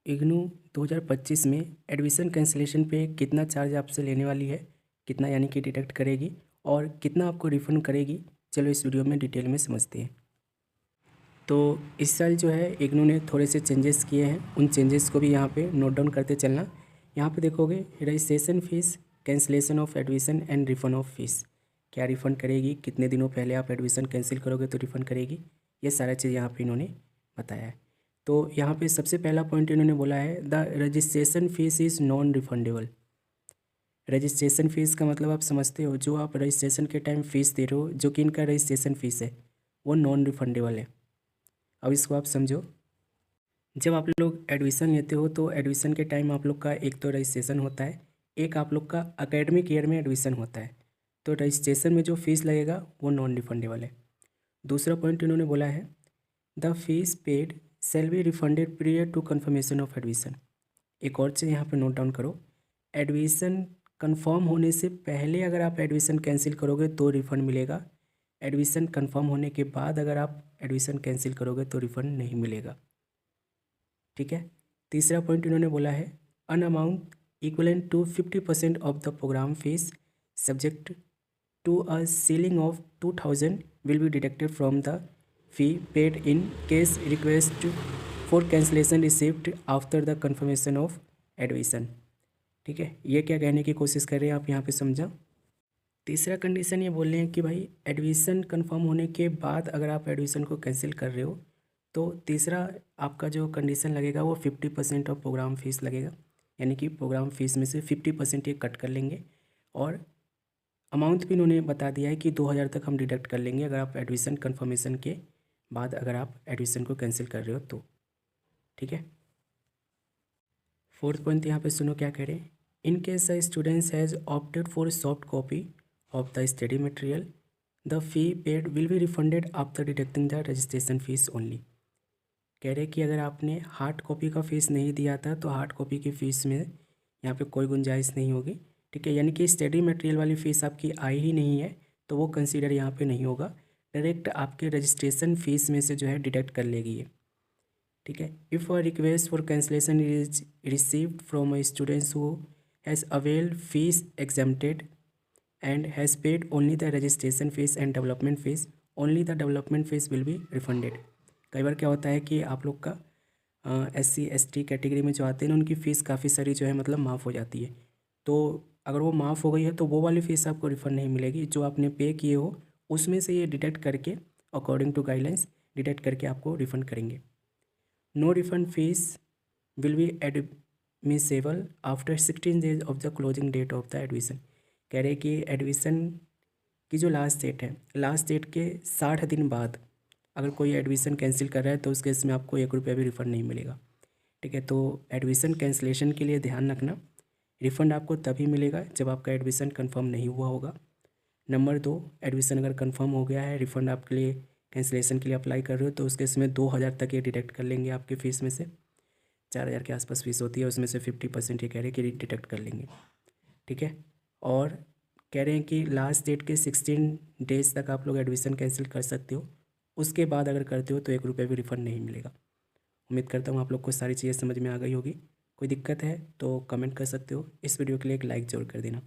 इग्नू 2025 में admission cancellation पे कितना चार्ज आपसे लेने वाली है, कितना यानी कि डिडक्ट करेगी और कितना आपको रिफ़ंड करेगी। चलो इस वीडियो में डिटेल में समझते हैं। तो इस साल जो है इग्नू ने थोड़े से चेंजेस किए हैं, उन चेंजेस को भी यहाँ पे नोट डाउन करते चलना। यहाँ पे देखोगे registration fees, cancellation of admission and refund of fees, क्या रिफ़ंड करेगी, कितने दिनों पहले आप एडमिशन कैंसिल करोगे तो रिफ़ंड करेगी, ये सारा चीज़ यहाँ पे इन्होंने बताया है। तो यहाँ पे सबसे पहला पॉइंट इन्होंने बोला है the registration fees is non refundable. Registration fees का मतलब आप समझते हो, जो आप रजिस्ट्रेशन के टाइम फ़ीस दे रहे हो, जो कि इनका रजिस्ट्रेशन फ़ीस है, वो नॉन रिफंडेबल है। अब इसको आप समझो। जब आप लोग एडमिशन लेते हो तो एडमिशन के टाइम आप लोग का एक तो रजिस्ट्रेशन होता है, एक आप लोग का एकेडमिक ईयर में एडमिशन होता है। तो रजिस्ट्रेशन में जो फ़ीस लगेगा वो नॉन रिफंडेबल है। दूसरा पॉइंट इन्होंने बोला है the fees paid shall be refunded prior to confirmation of admission. एक और चीज़ यहाँ पे नोट डाउन करो, एडमिशन कंफर्म होने से पहले अगर आप एडमिशन कैंसिल करोगे तो रिफ़ंड मिलेगा, एडमिशन कंफर्म होने के बाद अगर आप एडमिशन कैंसिल करोगे तो रिफ़ंड नहीं मिलेगा। ठीक है। तीसरा पॉइंट इन्होंने बोला है an amount equivalent to 50% of the programme fee subject to a ceiling of 2000 will be deducted from the fee paid in case request for cancellation received after the confirmation of admission. ठीक है, ये क्या कहने की कोशिश कर रहे हैं आप यहाँ पे समझा। तीसरा कंडीशन ये बोल रहे हैं कि भाई एडमिशन कंफर्म होने के बाद अगर आप एडमिशन को कैंसिल कर रहे हो तो तीसरा आपका जो कंडीशन लगेगा वो 50% ऑफ प्रोग्राम फीस लगेगा, यानी कि प्रोग्राम फीस में से 50% ये कट कर लेंगे। और अमाउंट भी इन्होंने बता दिया है कि 2000 तक हम डिडक्ट कर लेंगे अगर आप एडमिशन कंफर्मेशन के बाद अगर आप एडमिशन को कैंसिल कर रहे हो तो। ठीक है। फोर्थ पॉइंट यहाँ पे सुनो क्या कह रहे हैं, in case a students has opted for soft copy of the study material the fee paid will be refunded after deducting the registration fees only. कह रहे कि अगर आपने हार्ड कॉपी का फ़ीस नहीं दिया था तो हार्ड कॉपी की फ़ीस में यहाँ पे कोई गुंजाइश नहीं होगी। ठीक है, यानी कि स्टडी मटेरियल वाली फ़ीस आपकी आई ही नहीं है तो वो कंसीडर यहाँ पे नहीं होगा, डायरेक्ट आपके रजिस्ट्रेशन फ़ीस में से जो है डिडक्ट कर लेगी ये। ठीक है। If a request for cancellation is received from a students who has availed fees exempted and has paid only the registration fees and development fees, only the development fees will be refunded. कई बार क्या होता है कि आप लोग का SC ST category में जो आते हैं ना उनकी फ़ीस काफ़ी सारी जो है मतलब माफ़ हो जाती है। तो अगर वो माफ़ हो गई है तो वो वाली फ़ीस आपको रिफ़ंड नहीं मिलेगी, जो आपने पे किए हो उसमें से ये डिडक्ट करके अकॉर्डिंग टू गाइडलाइंस डिडक्ट करके आपको रिफ़ंड करेंगे। No refund fees will be admissible after 16 days of the closing date of the admission. कह रहे कि एडमिशन की जो लास्ट डेट है, लास्ट डेट के 60 दिन बाद अगर कोई एडमिशन कैंसिल कर रहा है तो उस केस में आपको 1 रुपया भी रिफ़ंड नहीं मिलेगा। ठीक है, तो एडमिशन कैंसिलेशन के लिए ध्यान रखना, रिफ़ंड आपको तभी मिलेगा जब आपका एडमिशन कंफर्म नहीं हुआ होगा। नंबर 2, एडमिशन अगर कंफर्म हो गया है, रिफ़ंड आपके लिए कैंसिलेशन के लिए अप्लाई कर रहे हो तो उस केस में 2000 तक ये डिडक्ट कर लेंगे आपकी फ़ीस में से। 4000 के आसपास फ़ीस होती है, उसमें से 50% ये कह रहे हैं कि डिडक्ट कर लेंगे। ठीक है। और कह रहे हैं कि लास्ट डेट के 16 डेज तक आप लोग एडमिशन कैंसिल कर सकते हो, उसके बाद अगर करते हो तो 1 रुपये भी रिफ़ंड नहीं मिलेगा। उम्मीद करता हूँ आप लोग को सारी चीज़ें समझ में आ गई होगी। कोई दिक्कत है तो कमेंट कर सकते हो। इस वीडियो के लिए एक लाइक ज़रूर कर देना।